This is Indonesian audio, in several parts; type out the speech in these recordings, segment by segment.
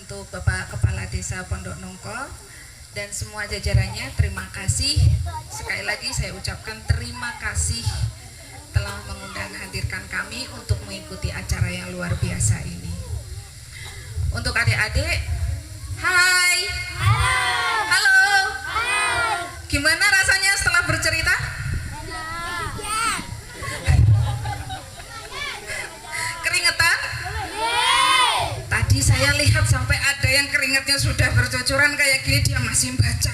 untuk Bapak Kepala Desa Pondok Nongko dan semua jajarannya. Terima kasih. Sekali lagi saya ucapkan terima kasih telah mengundang hadirkan kami untuk mengikuti acara yang luar biasa ini. Untuk adik-adik, hai. Halo. Gimana rasanya setelah bercerita? Keringetan? Tadi saya lihat sampai ada yang keringatnya sudah bercucuran kayak gini, dia masih baca.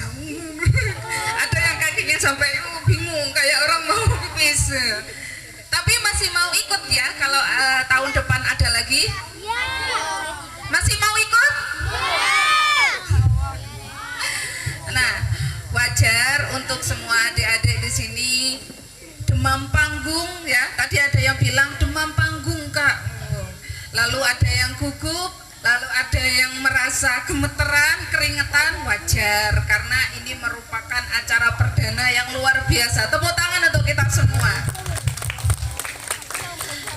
Ada yang kakinya sampai bingung kayak orang mau pipis. Tapi masih mau ikut ya kalau tahun depan ada lagi? Masih mau ikut? Nah, wajar untuk semua adik-adik di sini demam panggung ya. Tadi ada yang bilang demam panggung Kak. Lalu ada yang gugup, lalu ada yang merasa gemeteran, keringetan. Wajar karena ini merupakan acara perdana yang luar biasa. Tepuk tangan untuk kita semua.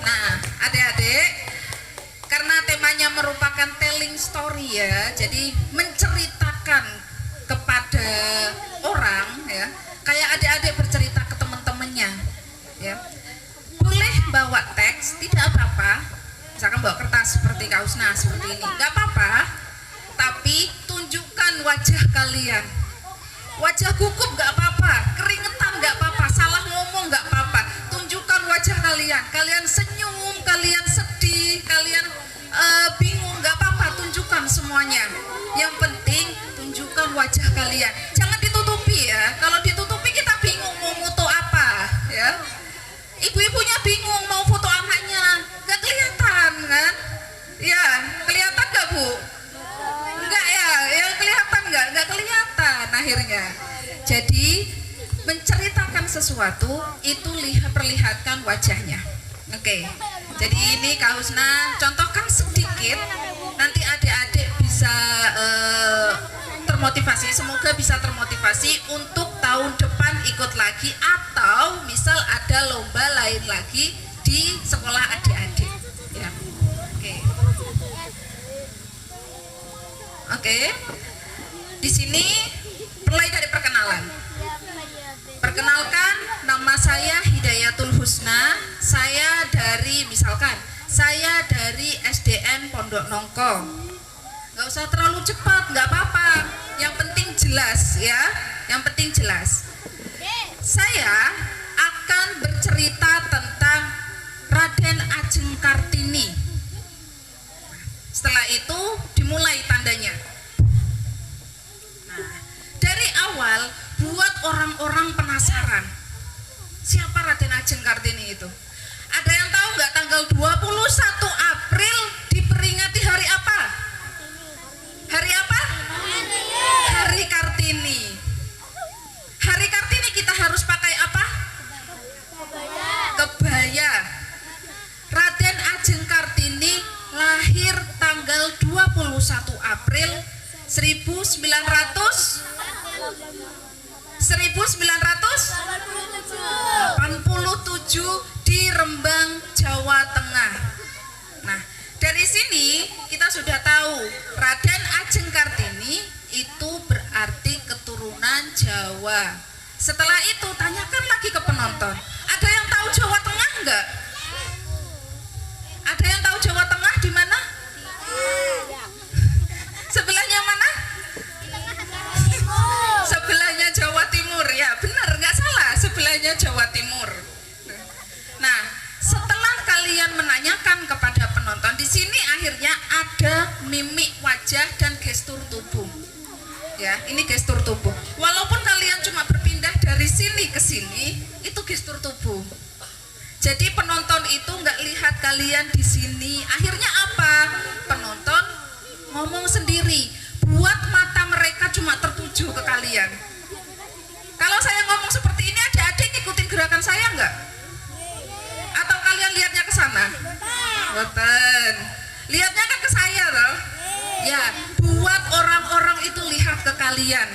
Nah, adik-adik, karena temanya merupakan telling story ya, jadi menceritakan kepada orang ya, kayak adik-adik bercerita ke teman-temannya ya. Boleh bawa teks, tidak apa-apa, misalkan bawa kertas seperti Kak Husna seperti ini, nggak apa-apa, tapi tunjukkan wajah kalian. Wajah gugup nggak apa-apa, keringetan nggak apa-apa, salah ngomong nggak apa-apa, tunjukkan wajah kalian. Kalian senyum, kalian sedih, kalian bingung, nggak apa-apa, tunjukkan semuanya. Yang penting tunjukkan wajah kalian, jangan ditutupi ya. Kalau ditutupi kita bingung mau foto apa ya. Ibu-ibunya bingung mau foto anaknya, nggak kelihatan kan? Ya, kelihatan nggak Bu? Enggak ya, yang kelihatan nggak kelihatan akhirnya. Jadi menceritakan sesuatu itu perlihatkan wajahnya. Oke. Jadi ini Kak Husna contohkan sedikit, nanti adik-adik bisa termotivasi, semoga bisa termotivasi untuk tahun depan ikut lagi atau misal ada lomba lain lagi di sekolah adik-adik ya. Oke. Di sini mulai dari perkenalan. Perkenalkan, nama saya Hidayatul Husna. Saya dari SDN Pondok Nongko. Nggak usah terlalu cepat, nggak apa-apa. Yang penting jelas ya. Yang penting jelas. Saya akan bercerita tentang Raden Ajeng Kartini. Setelah itu dimulai tandanya. Nah, dari awal buat orang-orang penasaran. Siapa Raden Ajeng Kartini itu? Ada yang tahu nggak tanggal 21 April diperingati hari apa? Hari apa? Hari Kartini. Hari Kartini kita harus pakai apa? Kebaya. Raden Ajeng Kartini lahir tanggal 21 April 1987 di Rembang, Jawa Tengah. Nah, dari sini kita sudah tahu Raden Ajeng Kartini itu berarti keturunan Jawa. Setelah itu tanyakan lagi ke penonton, ada yang tahu Jawa Tengah enggak? Ada yang tahu Jawa Tengah di mana? Sebelahnya mana? Sebelahnya Jawa Timur ya, benar, nggak salah, sebelahnya Jawa Timur. Nah, setelah kalian menanyakan kepada penonton, di sini akhirnya ada mimik wajah dan gestur tubuh. Ya, ini gestur tubuh. Walaupun kalian cuma berpindah dari sini ke sini, itu gestur tubuh. Jadi penonton itu nggak lihat kalian di sini. Akhirnya apa? Penonton ngomong sendiri. Buat mata mereka cuma tertuju ke kalian. Kalau saya ngomong seperti ini, adik-adik ikutin gerakan saya nggak? Atau kalian lihatnya ke sana? Betul. Lihatnya kan ke saya loh. Ya, buat orang-orang itu lihat ke kalian.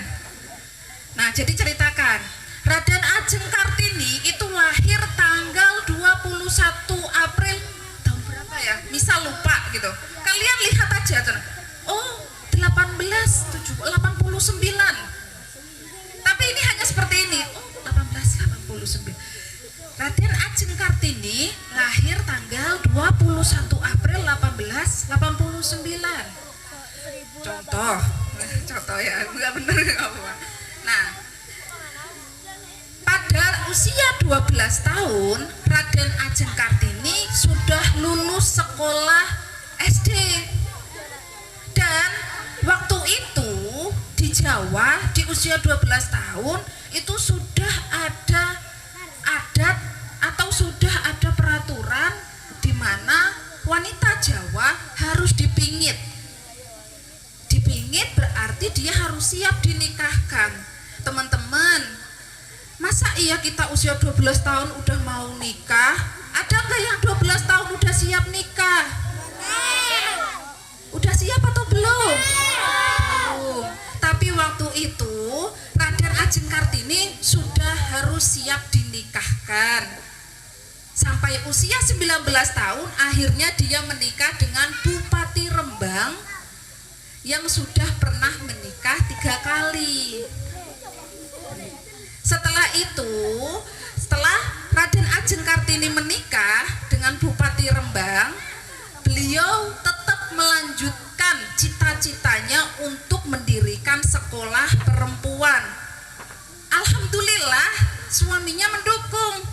Nah, jadi ceritakan. Raden Ajeng Kartini itu lahir tanggal 21 April tahun berapa ya? Misal lupa gitu. Kalian lihat aja. Oh, Contoh, contoh ya, enggak bener apa. Nah, pada usia 12 tahun Raden Ajeng Kartini sudah lulus sekolah SD. Dan waktu itu di Jawa di usia 12 tahun itu sudah ada adat atau sudah ada peraturan di mana wanita Jawa harus dipingit. Dipingit berarti dia harus siap dinikahkan. Teman-teman, masa iya kita usia 12 tahun udah mau nikah? Ada nggak yang 12 tahun udah siap nikah? Udah siap atau belum? Belum. Tapi waktu itu Raden Ajeng Kartini sudah harus siap dinikahkan. Sampai usia 19 tahun akhirnya dia menikah dengan Bupati Rembang yang sudah pernah menikah 3 kali. Setelah itu, setelah Raden Ajeng Kartini menikah dengan Bupati Rembang, beliau tetap melanjutkan cita-citanya untuk mendirikan sekolah perempuan. Alhamdulillah suaminya mendukung.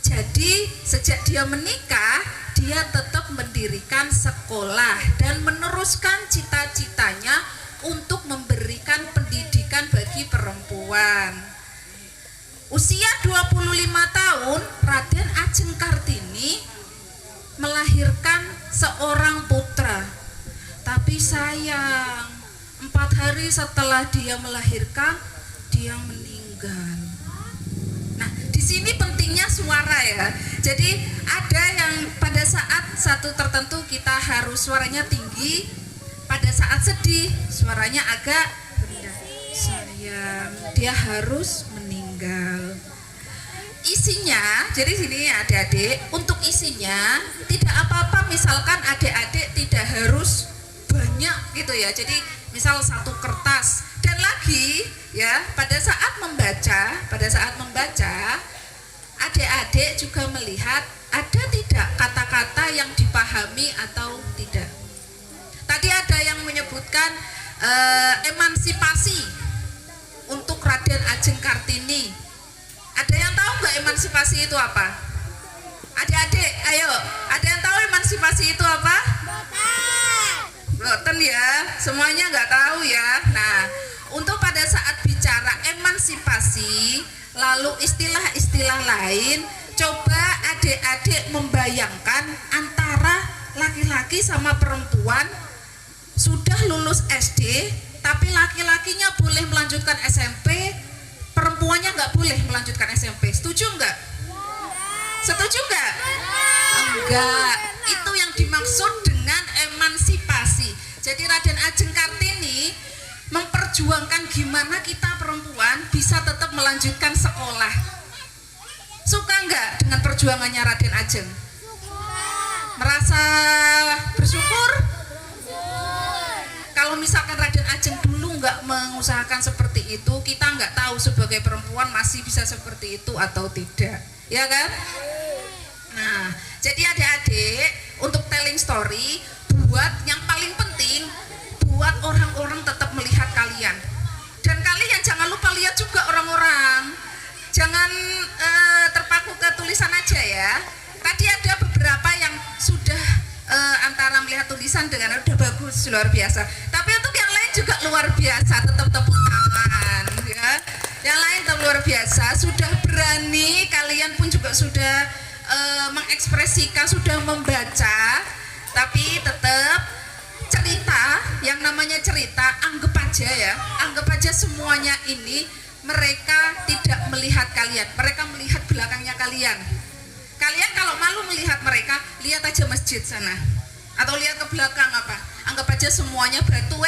Jadi sejak dia menikah, dia tetap mendirikan sekolah dan meneruskan cita-citanya untuk memberikan pendidikan bagi perempuan. Usia 25 tahun, Raden Ajeng Kartini melahirkan seorang putra. Tapi sayang, 4 hari setelah dia melahirkan, dia meninggal. Nah, di sini pentingnya suara ya. Jadi ada yang pada saat satu tertentu kita harus suaranya tinggi, pada saat sedih suaranya agak rendah. Sayang, dia harus meninggal. Isinya, jadi sini adik-adik, untuk isinya tidak apa-apa misalkan adik-adik tidak harus banyak gitu ya. Jadi misal 1 kertas. Dan lagi ya, pada saat membaca adik-adik juga melihat ada tidak kata-kata yang dipahami atau tidak. Tadi ada yang menyebutkan emansipasi untuk Raden Ajeng Kartini. Ada yang tahu nggak emansipasi itu apa? Adik-adik, ayo, ada yang tahu emansipasi itu apa? Boten ya, semuanya nggak tahu ya. Nah, untuk pada saat bicara emansipasi, lalu istilah-istilah lain, coba adik-adik membayangkan antara laki-laki sama perempuan sudah lulus SD, tapi laki-lakinya boleh melanjutkan SMP, perempuannya nggak boleh melanjutkan SMP. Setuju nggak? Setuju nggak? Enggak. Itu yang dimaksud dengan emansipasi. Jadi Raden Ajeng Kartini memperjuangkan gimana kita perempuan bisa tetap melanjutkan sekolah. Suka nggak dengan perjuangannya Raden Ajeng? Merasa bersyukur? Kalau misalkan Raden Ajeng dulu nggak mengusahakan seperti itu, kita nggak tahu sebagai perempuan masih bisa seperti itu atau tidak, ya kan? Nah, jadi adik-adik, untuk telling story, buat yang paling penting, buat orang-orang tetap melihat kalian. Dan kalian jangan lupa lihat juga orang-orang. Jangan terpaku ke tulisan aja ya. Tadi ada beberapa yang sudah antara melihat tulisan dengan udah bagus, luar biasa. Tapi untuk yang lain juga luar biasa, tetap tepuk tangan ya. Yang lain tetap luar biasa, sudah berani, kalian pun juga sudah mengekspresikan, sudah membaca. Tapi tetap cerita, yang namanya cerita, anggap aja ya, anggap aja semuanya ini mereka tidak melihat kalian, mereka melihat belakangnya kalian. Kalian kalau malu melihat mereka, lihat aja masjid sana, atau lihat ke belakang apa, anggap aja semuanya batu